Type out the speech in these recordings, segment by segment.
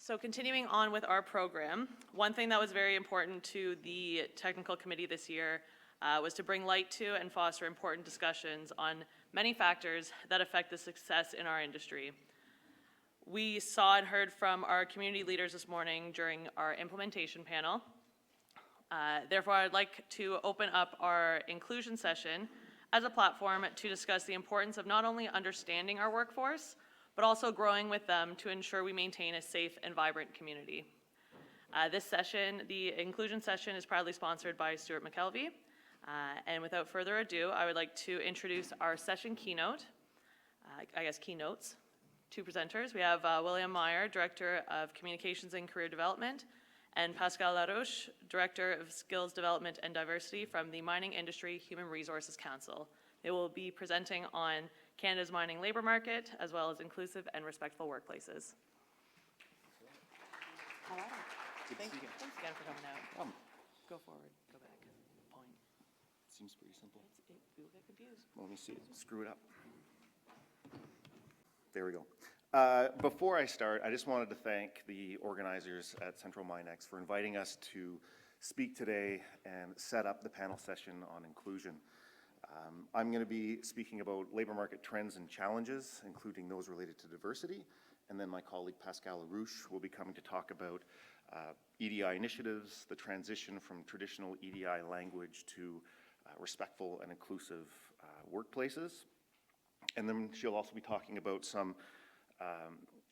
So continuing on with our program, one thing that was very important to the technical committee this year was to bring light to and foster important discussions on many factors that affect the success in our industry. We saw and heard from our community leaders this morning during our implementation panel. Therefore, I'd like to open up our inclusion session as a platform to discuss the importance of not only understanding our workforce, but also growing with them to ensure we maintain a safe and vibrant community. This session, the inclusion session, is proudly sponsored by Stuart McKelvey. And without further ado, I would like to introduce our session keynote, keynotes, two presenters. We have William Meyer, Director of Communications and Career Development, and Pascal Larouche, Director of Skills Development and Diversity from the Mining Industry Human Resources Council. They will be presenting on Canada's mining labour market, as well as inclusive and respectful workplaces. All right. Thanks again for coming out. Go forward, go back, point. Seems pretty simple. You'll get confused. Let me see, screw it up. There we go. Before I start, I just wanted to thank the organizers at Central MinEx for inviting us to speak today and set up the panel session on inclusion. I'm going to be speaking about labor market trends and challenges, including those related to diversity, and then my colleague Pascal Larouche will be coming to talk about EDI initiatives, the transition from traditional EDI language to respectful and inclusive workplaces. And then she'll also be talking about some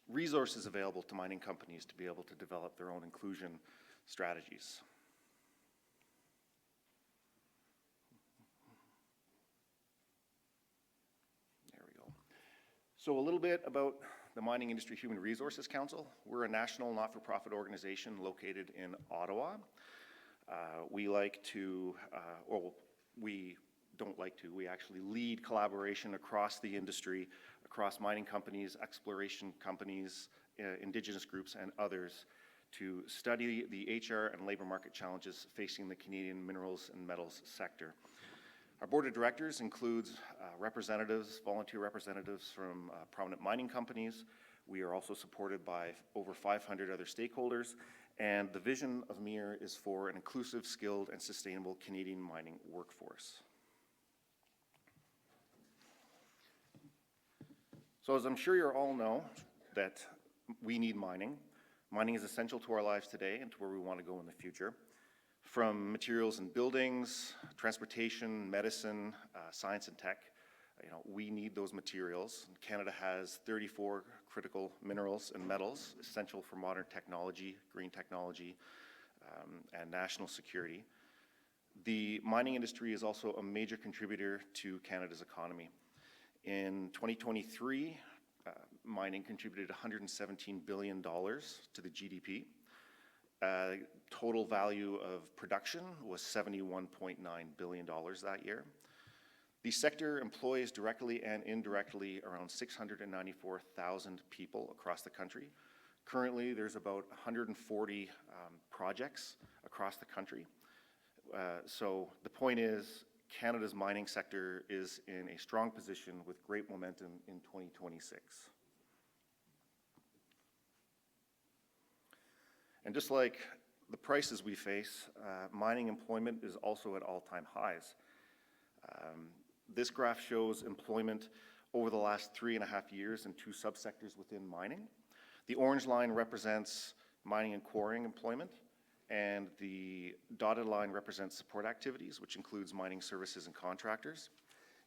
resources available to mining companies to be able to develop their own inclusion strategies. There we go. So a little bit about the Mining Industry Human Resources Council. We're a national not-for-profit organization located in Ottawa. We actually lead collaboration across the industry, across mining companies, exploration companies, Indigenous groups, and others to study the HR and labor market challenges facing the Canadian minerals and metals sector. Our board of directors includes representatives, volunteer representatives from prominent mining companies. We are also supported by over 500 other stakeholders, and the vision of Meyer is for an inclusive, skilled, and sustainable Canadian mining workforce. So as I'm sure you all know that we need mining. Mining is essential to our lives today and to where we want to go in the future. From materials and buildings, transportation, medicine, science and tech, we need those materials. Canada has 34 critical minerals and metals essential for modern technology, green technology, and national security. The mining industry is also a major contributor to Canada's economy. In 2023, mining contributed $117 billion to the GDP. Total value of production was $71.9 billion that year. The sector employs directly and indirectly around 694,000 people across the country. Currently, there's about 140 projects across the country. So the point is, Canada's mining sector is in a strong position with great momentum in 2026. And just like the prices we face, mining employment is also at all-time highs. This graph shows employment over the last 3.5 years in two subsectors within mining. The orange line represents mining and quarrying employment, and the dotted line represents support activities, which includes mining services and contractors.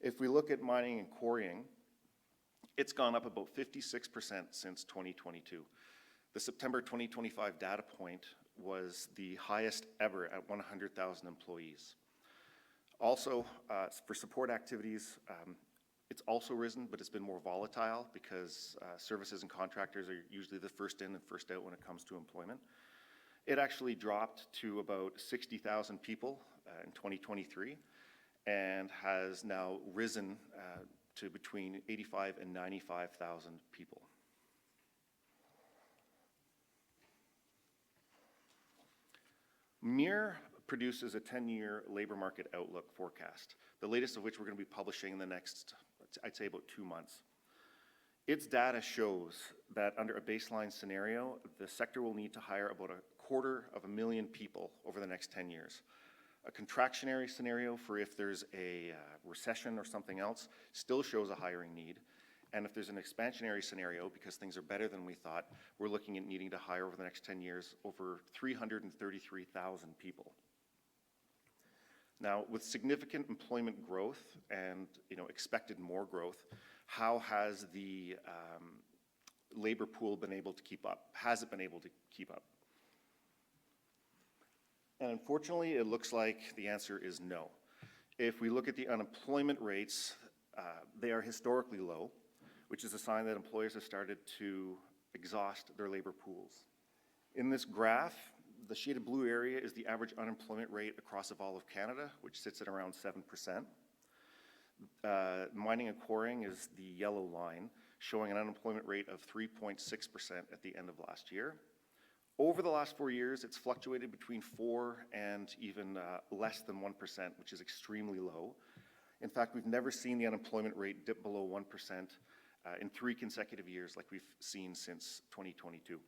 If we look at mining and quarrying, it's gone up about 56% since 2022. The September 2025 data point was the highest ever at 100,000 employees. Also, for support activities, it's also risen, but it's been more volatile because services and contractors are usually the first in and first out when it comes to employment. It actually dropped to about 60,000 people in 2023 and has now risen to between 85,000 and 95,000 people. Meyer produces a 10-year labor market outlook forecast, the latest of which we're going to be publishing in the next, I'd say, about 2 months. Its data shows that under a baseline scenario, the sector will need to hire about 250,000 people over the next 10 years. A contractionary scenario for if there's a recession or something else still shows a hiring need. And if there's an expansionary scenario, because things are better than we thought, we're looking at needing to hire over the next 10 years over 333,000 people. Now, with significant employment growth and expected more growth, how has the labor pool been able to keep up? Has it been able to keep up? And unfortunately, it looks like the answer is no. If we look at the unemployment rates, they are historically low, which is a sign that employers have started to exhaust their labor pools. In this graph, the shaded blue area is the average unemployment rate across all of Canada, which sits at around 7%. Mining and quarrying is the yellow line, showing an unemployment rate of 3.6% at the end of last year. Over the last 4 years, it's fluctuated between 4 and even less than 1%, which is extremely low. In fact, we've never seen the unemployment rate dip below 1% in 3 consecutive years like we've seen since 2022.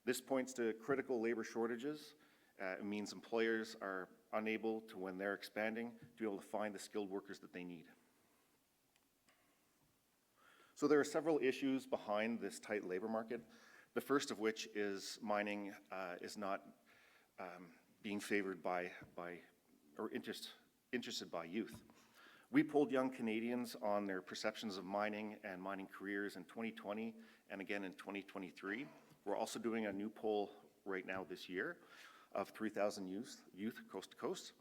This points to critical labor shortages. It means employers are unable to, when they're expanding, to be able to find the skilled workers that they need. So there are several issues behind this tight labor market. The first of which is mining is not being favored by or interested by youth. We polled young Canadians on their perceptions of mining and mining careers in 2020 and again in 2023. We're also doing a new poll right now this year of 3,000 youth coast to coast.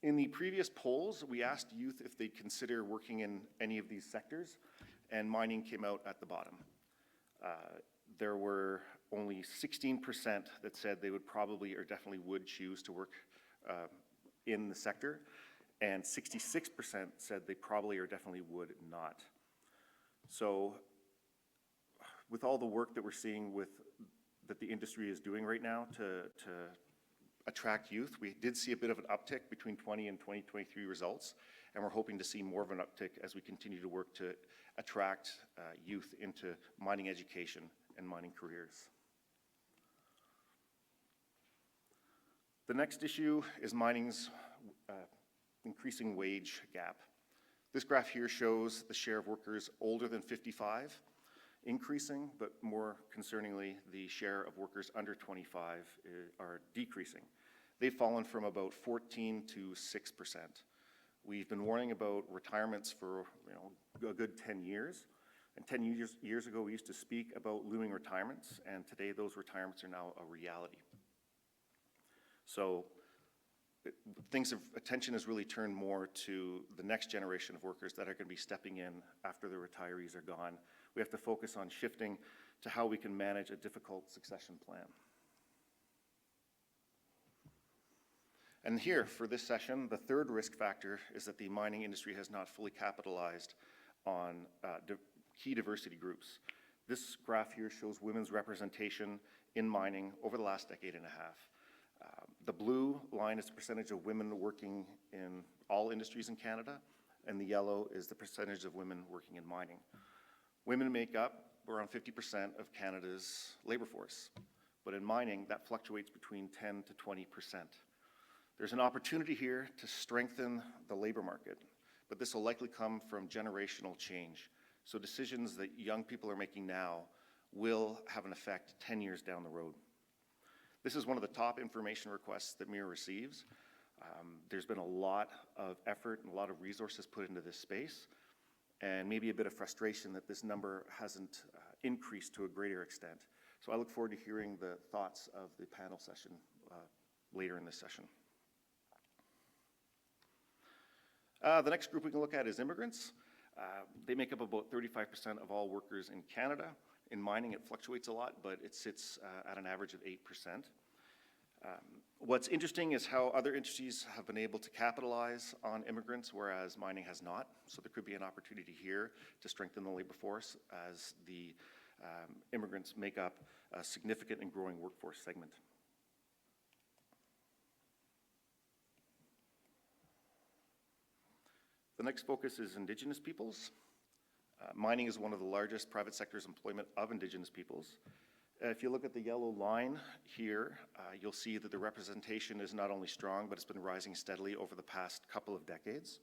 In the previous polls, we asked youth if they'd consider working in any of these sectors, and mining came out at the bottom. There were only 16% that said they would probably or definitely would choose to work in the sector, and 66% said they probably or definitely would not. So with all the work that we're seeing that the industry is doing right now to attract youth, we did see a bit of an uptick between 20 and 2023 results, and we're hoping to see more of an uptick as we continue to work to attract youth into mining education and mining careers. The next issue is mining's increasing wage gap. This graph here shows the share of workers older than 55 increasing, but more concerningly, the share of workers under 25 are decreasing. They've fallen from about 14 to 6%. We've been warning about retirements for a good 10 years. And 10 years ago, we used to speak about looming retirements, and today those retirements are now a reality. So attention has really turned more to the next generation of workers that are going to be stepping in after the retirees are gone. We have to focus on shifting to how we can manage a difficult succession plan. And here, for this session, the third risk factor is that the mining industry has not fully capitalized on key diversity groups. This graph here shows women's representation in mining over the last decade and a half. The blue line is the percentage of women working in all industries in Canada, and the yellow is the percentage of women working in mining. Women make up around 50% of Canada's labor force, but in mining, that fluctuates between 10 to 20%. There's an opportunity here to strengthen the labor market, but this will likely come from generational change. So decisions that young people are making now will have an effect 10 years down the road. This is one of the top information requests that Meyer receives. There's been a lot of effort and a lot of resources put into this space, and maybe a bit of frustration that this number hasn't increased to a greater extent. So I look forward to hearing the thoughts of the panel session later in this session. The next group we can look at is immigrants. They make up about 35% of all workers in Canada. In mining, it fluctuates a lot, but it sits at an average of 8%. What's interesting is how other industries have been able to capitalize on immigrants, whereas mining has not. So there could be an opportunity here to strengthen the labor force as the immigrants make up a significant and growing workforce segment. The next focus is Indigenous peoples. Mining is one of the largest private sector's employment of Indigenous peoples. If you look at the yellow line here, you'll see that the representation is not only strong, but it's been rising steadily over the past couple of decades,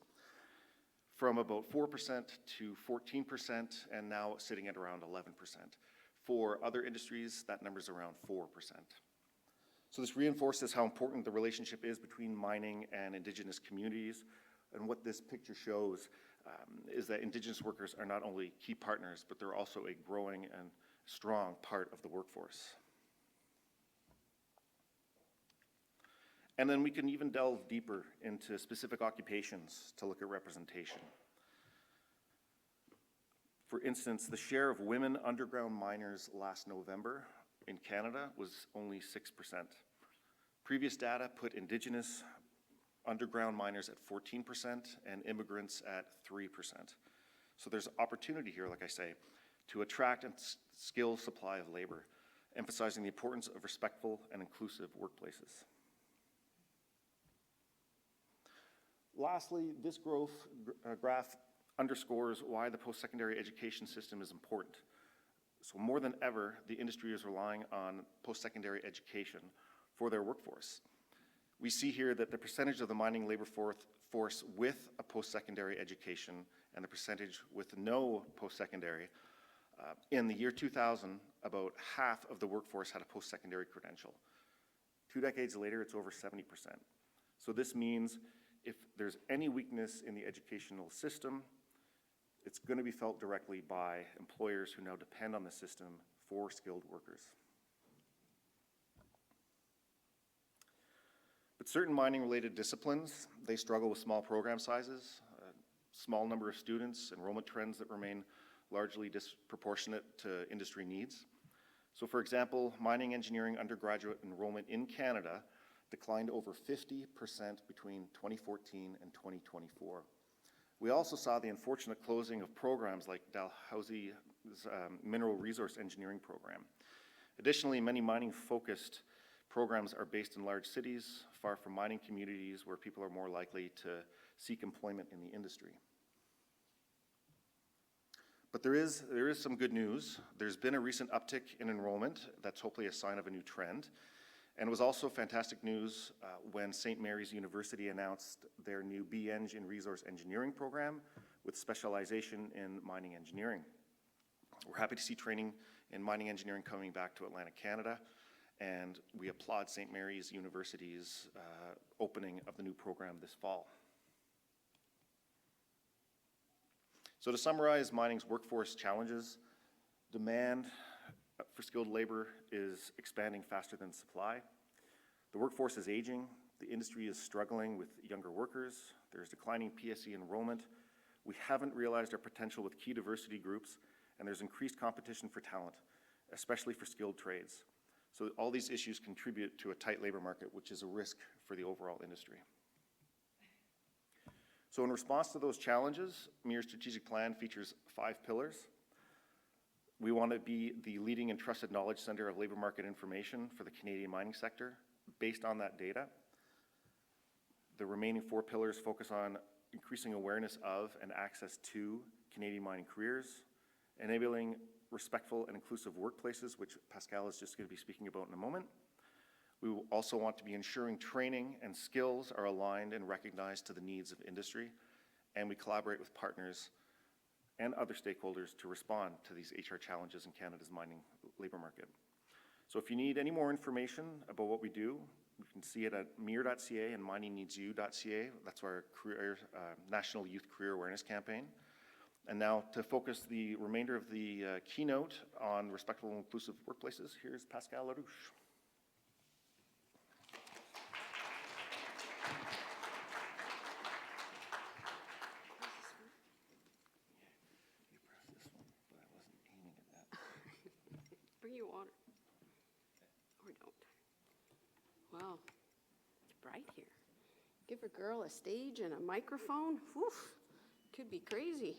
from about 4% to 14%, and now sitting at around 11%. For other industries, that number is around 4%. So this reinforces how important the relationship is between mining and Indigenous communities. And what this picture shows is that Indigenous workers are not only key partners, but they're also a growing and strong part of the workforce. And then we can even delve deeper into specific occupations to look at representation. For instance, the share of women underground miners last November in Canada was only 6%. Previous data put Indigenous underground miners at 14% and immigrants at 3%. So there's opportunity here, like I say, to attract and skill supply of labor, emphasizing the importance of respectful and inclusive workplaces. Lastly, this graph underscores why the post-secondary education system is important. So more than ever, the industry is relying on post-secondary education for their workforce. We see here that the percentage of the mining labor force with a post-secondary education and the percentage with no post-secondary, in the year 2000, about half of the workforce had a post-secondary credential. 2 decades later, it's over 70%. So this means if there's any weakness in the educational system, it's going to be felt directly by employers who now depend on the system for skilled workers. But certain mining-related disciplines, they struggle with small program sizes, a small number of students, enrollment trends that remain largely disproportionate to industry needs. So for example, mining engineering undergraduate enrollment in Canada declined over 50% between 2014 and 2024. We also saw the unfortunate closing of programs like Dalhousie's mineral resource engineering program. Additionally, many mining-focused programs are based in large cities, far from mining communities where people are more likely to seek employment in the industry. But there is some good news. There's been a recent uptick in enrollment that's hopefully a sign of a new trend. And it was also fantastic news when St. Mary's University announced their new BEng in resource engineering program with specialization in mining engineering. We're happy to see training in mining engineering coming back to Atlantic, Canada, and we applaud St. Mary's University's opening of the new program this fall. So to summarize mining's workforce challenges, demand for skilled labor is expanding faster than supply. The workforce is aging. The industry is struggling with younger workers. There's declining PSE enrollment. We haven't realized our potential with key diversity groups, and there's increased competition for talent, especially for skilled trades. So all these issues contribute to a tight labor market, which is a risk for the overall industry. So in response to those challenges, Meier's strategic plan features 5 pillars. We want to be the leading and trusted knowledge center of labor market information for the Canadian mining sector based on that data. The remaining 4 pillars focus on increasing awareness of and access to Canadian mining careers, enabling respectful and inclusive workplaces, which Pascal is just going to be speaking about in a moment. We will also want to be ensuring training and skills are aligned and recognized to the needs of industry, and we collaborate with partners and other stakeholders to respond to these HR challenges in Canada's mining labor market. So if you need any more information about what we do, you can see it at mir.ca and miningneedsyou.ca. That's our National Youth Career Awareness Campaign. And now to focus the remainder of the keynote on respectful and inclusive workplaces, here's Pascal Larouche. Bring you water. Or don't. Well, it's bright here. Give a girl a stage and a microphone. Whew, could be crazy.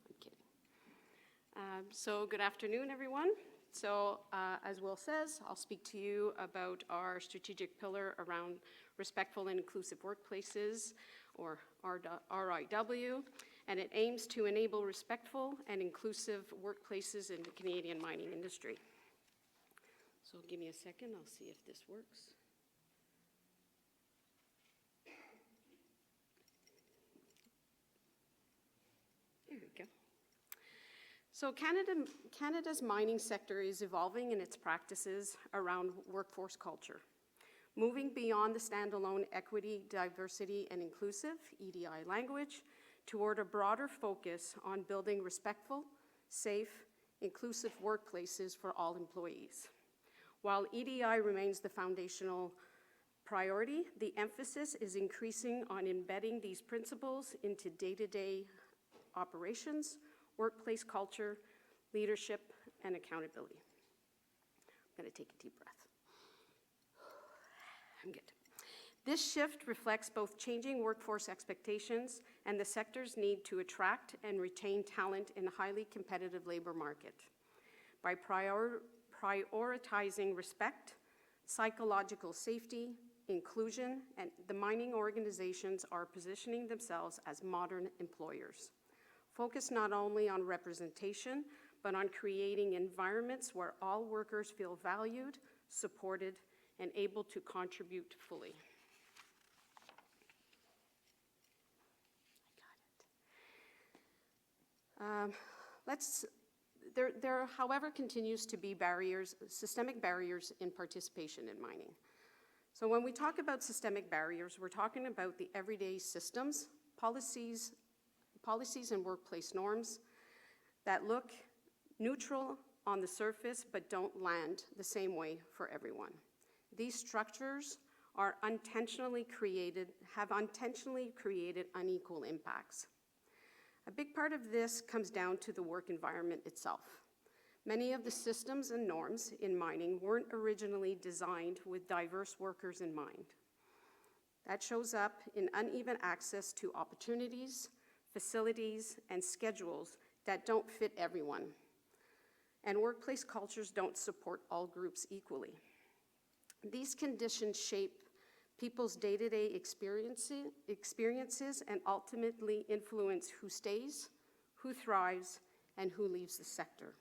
I'm kidding. So good afternoon, everyone. So as Will says, I'll speak to you about our strategic pillar around respectful and inclusive workplaces, or RIW, and it aims to enable respectful and inclusive workplaces in the Canadian mining industry. So give me a second, I'll see if this works. There we go. So Canada's mining sector is evolving in its practices around workforce culture, moving beyond the standalone equity, diversity, and inclusive, EDI language, toward a broader focus on building respectful, safe, inclusive workplaces for all employees. While EDI remains the foundational priority, the emphasis is increasing on embedding these principles into day-to-day operations, workplace culture, leadership, and accountability. I'm going to take a deep breath. I'm good. This shift reflects both changing workforce expectations and the sector's need to attract and retain talent in a highly competitive labor market. By prioritizing respect, psychological safety, inclusion, and the mining organizations are positioning themselves as modern employers, focused not only on representation, but on creating environments where all workers feel valued, supported, and able to contribute fully. There, however, continues to be barriers, systemic barriers in participation in mining. So when we talk about systemic barriers, we're talking about the everyday systems, policies and workplace norms that look neutral on the surface but don't land the same way for everyone. These structures are have unintentionally created unequal impacts. A big part of this comes down to the work environment itself. Many of the systems and norms in mining weren't originally designed with diverse workers in mind. That shows up in uneven access to opportunities, facilities, and schedules that don't fit everyone. And workplace cultures don't support all groups equally. These conditions shape people's day-to-day experiences and ultimately influence who stays, who thrives, and who leaves the sector.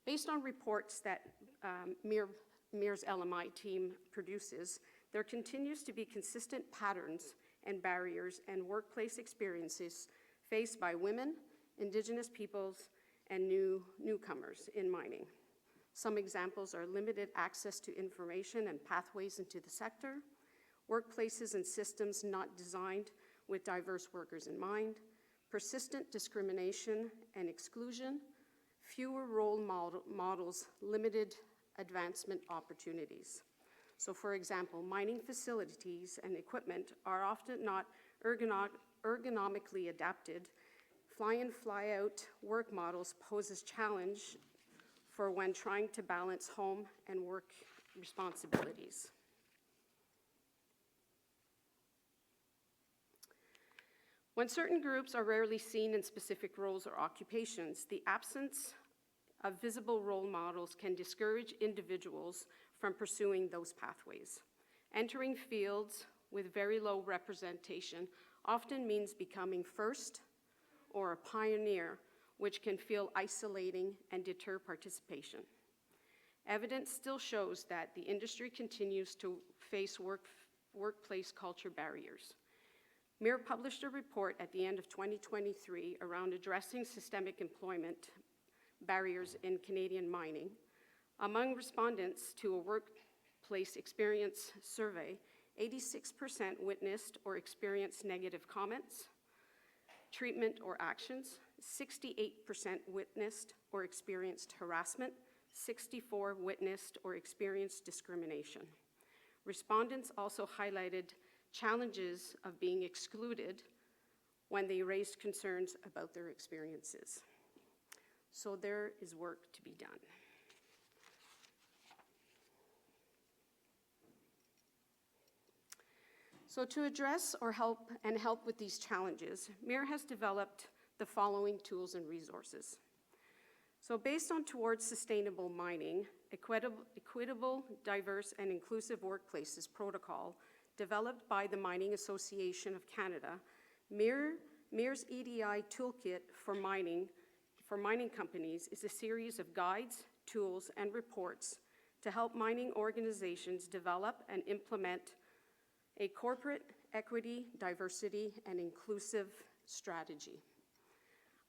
Based on reports that MIR's LMI team produces, there continues to be consistent patterns and barriers and workplace experiences faced by women, Indigenous peoples, and newcomers in mining. Some examples are limited access to information and pathways into the sector, workplaces and systems not designed with diverse workers in mind, persistent discrimination and exclusion, fewer role models, limited advancement opportunities. So for example, mining facilities and equipment are often not ergonomically adapted. Fly-in, fly-out work models poses challenge for when trying to balance home and work responsibilities. When certain groups are rarely seen in specific roles or occupations, the absence of visible role models can discourage individuals from pursuing those pathways. Entering fields with very low representation often means becoming first or a pioneer, which can feel isolating and deter participation. Evidence still shows that the industry continues to face workplace culture barriers. MIR published a report at the end of 2023 around addressing systemic employment barriers in Canadian mining. Among respondents to a workplace experience survey, 86% witnessed or experienced negative comments, treatment or actions, 68% witnessed or experienced harassment, 64% witnessed or experienced discrimination. Respondents also highlighted challenges of being excluded when they raised concerns about their experiences. So there is work to be done. So to address or help with these challenges, MIR has developed the following tools and resources. So based on Towards Sustainable Mining, Equitable, Diverse, and Inclusive Workplaces Protocol, developed by the Mining Association of Canada, MIR MIR's EDI toolkit for mining companies is a series of guides, tools, and reports to help mining organizations develop and implement a corporate equity, diversity, and inclusive strategy.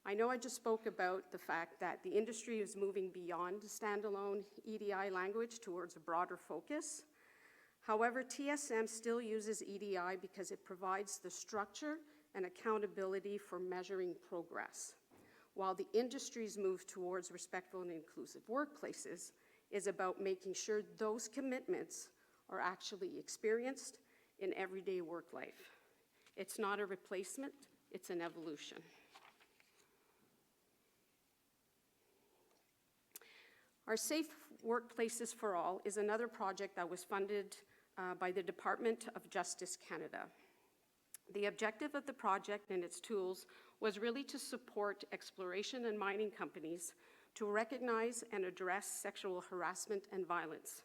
I know I just spoke about the fact that the industry is moving beyond standalone EDI language towards a broader focus. However, TSM still uses EDI because it provides the structure and accountability for measuring progress, while the industry's move towards respectful and inclusive workplaces is about making sure those commitments are actually experienced in everyday work life. It's not a replacement, it's an evolution. Our Safe Workplaces for All is another project that was funded by the Department of Justice Canada. The objective of the project and its tools was really to support exploration and mining companies to recognize and address sexual harassment and violence,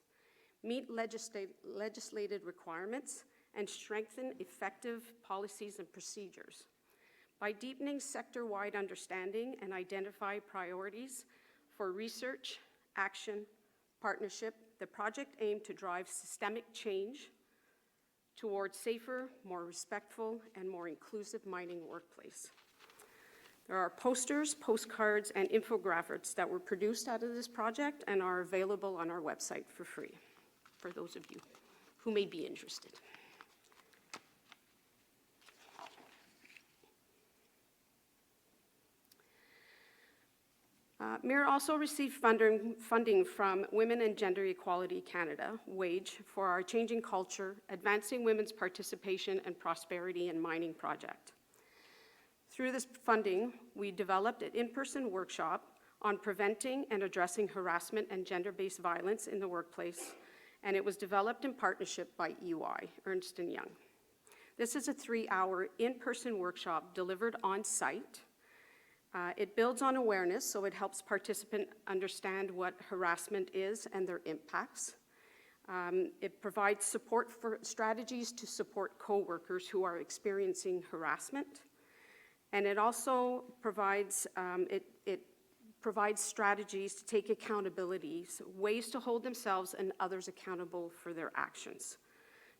meet legislated requirements, and strengthen effective policies and procedures. By deepening sector-wide understanding and identify priorities for research, action, partnership, the project aimed to drive systemic change towards safer, more respectful, and more inclusive mining workplace. There are posters, postcards, and infographics that were produced out of this project and are available on our website for free, for those of you who may be interested. MIR also received funding from Women and Gender Equality Canada, WAGE, for our Changing Culture, Advancing Women's Participation and Prosperity in Mining project. Through this funding, we developed an in-person workshop on preventing and addressing harassment and gender-based violence in the workplace, and it was developed in partnership by EY, Ernst & Young. This is a 3-hour in-person workshop delivered on-site. It builds on awareness, so it helps participants understand what harassment is and their impacts. It provides support for strategies to support coworkers who are experiencing harassment. And it also provides, provides strategies to take accountabilities, ways to hold themselves and others accountable for their actions.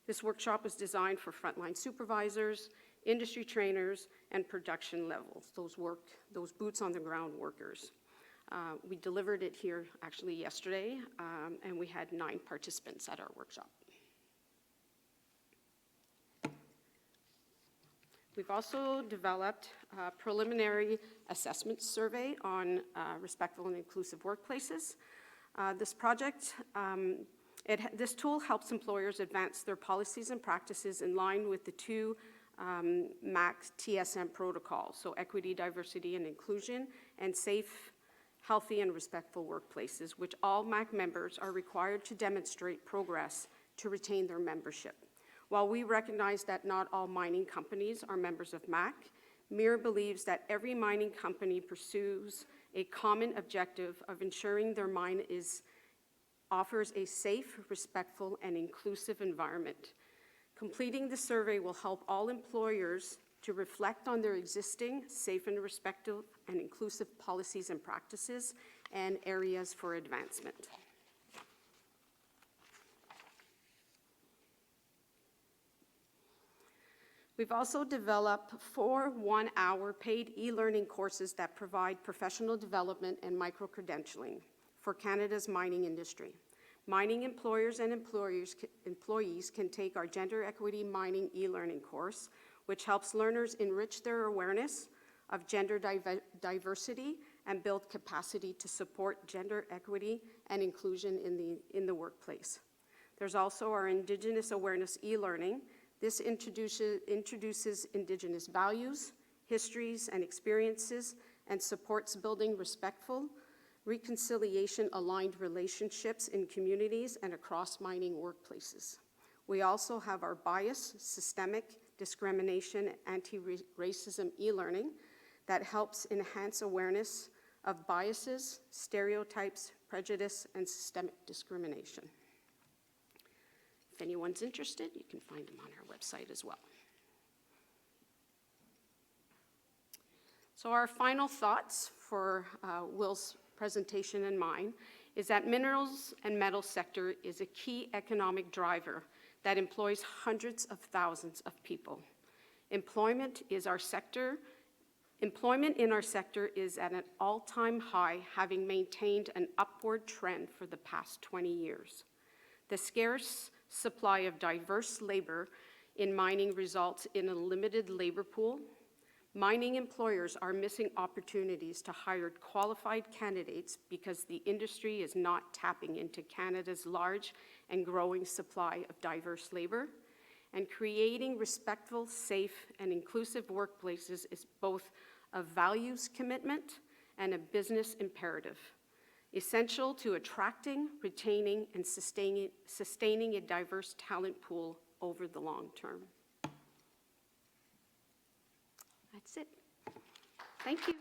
This workshop is designed for frontline supervisors, industry trainers, and production levels, those boots on the ground workers. We delivered it here actually yesterday, and we had 9 participants at our workshop. We've also developed a preliminary assessment survey on respectful and inclusive workplaces. This project, this tool helps employers advance their policies and practices in line with the 2 MAC TSM protocols, so equity, diversity, and inclusion, and safe, healthy, and respectful workplaces, which all MAC members are required to demonstrate progress to retain their membership. While we recognize that not all mining companies are members of MAC, MIR believes that every mining company pursues a common objective of ensuring their mine offers a safe, respectful, and inclusive environment. Completing the survey will help all employers to reflect on their existing safe and respectful and inclusive policies and practices and areas for advancement. We've also developed 4 one-hour paid e-learning courses that provide professional development and micro-credentialing for Canada's mining industry. Mining employers and employees can take our Gender Equity Mining e-learning course, which helps learners enrich their awareness of gender diversity and build capacity to support gender equity and inclusion in the workplace. There's also our Indigenous Awareness e-learning. This introduces Indigenous values, histories, and experiences, and supports building respectful, reconciliation-aligned relationships in communities and across mining workplaces. We also have our bias, systemic discrimination, anti-racism e-learning that helps enhance awareness of biases, stereotypes, prejudice, and systemic discrimination. If anyone's interested, you can find them on our website as well. So our final thoughts for Will's presentation and mine is that minerals and metal sector is a key economic driver that employs hundreds of thousands of people. Employment in our sector is at an all-time high, having maintained an upward trend for the past 20 years. The scarce supply of diverse labor in mining results in a limited labor pool. Mining employers are missing opportunities to hire qualified candidates because the industry is not tapping into Canada's large and growing supply of diverse labor. And creating respectful, safe, and inclusive workplaces is both a values commitment and a business imperative, essential to attracting, retaining, and sustaining a diverse talent pool over the long term. That's it. Thank you.